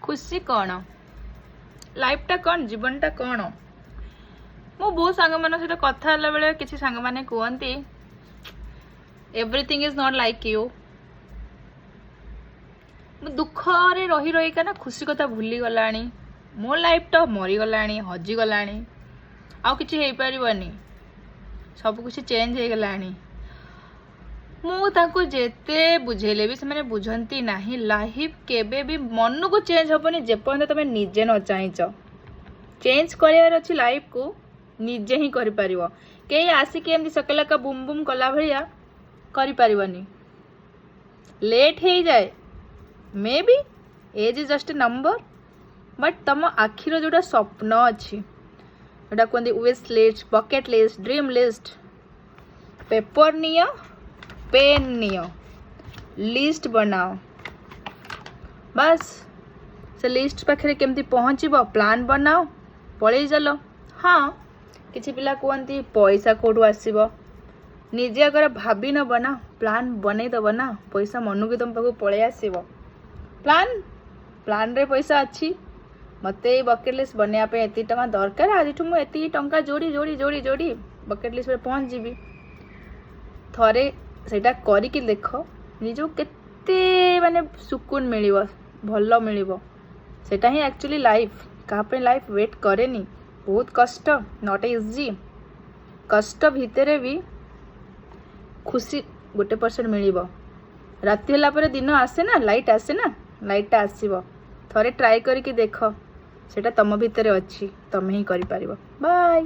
खुशी कौन लाइफटा कौन जीवनटा कौन मो बहुत सांग मान सहित कथा बेले किसी सांग मैंने कहते everything is not like you दुख रे रही रही का ना खुशी कथा भूली गलानी मो लाइफ तो मरीगला हजिगला आउ कि हो पारनी सब कुछ चेंज हो गलानी मुझे जेते बुझेले भी से बुझती ना लाइफ केबे भी मन को चेंज हेनी जेपर्यंत तुम निजे न चाहच चेंज कर अच्छी लाइफ को निजे ही कर कई आसिक एमती सकेला बुम बुम कला भाया करें लेट हो जाए maybe age is just a number but तुम आखिर जोटा स्वप्न अच्छी जोटा कहते wish list bucket list dream list paper नियो पेन नियो लिस्ट बनाओ बस से लिस्ट पाखे केमती पहुँचब प्लान बनाओ पलि चलो हाँ किसी पिला कहती पैसा कौटू आसब निजे अगर भाभी न बना प्लान बनईदब ना पैसा मन की तुम पाक पलि आसब प्लान रे पैसा अच्छी मत बकेट लिस्ट बनवाई एति टका दरकार आज मुझे टंका जोड़ी जोड़ी जोड़ी जोड़ी बकेट लिस्ट पहुँच जीवी थरे सेटा करिकी देख निज केते माने सुकून मिलिबो भल मिलिबो सेटा ही एक्चुअली लाइफ कहाँ लाइफ वेट करेनी बहुत कष्ट नॉट इजी कष्ट भितर भी खुशी 1% मिलिबो राति होला पर दिन आसे ना लाइटा आसीबो थरे ट्राई करिकी देख सेटा तम भितर अच्छी तमे ही करि पारिबो बाय।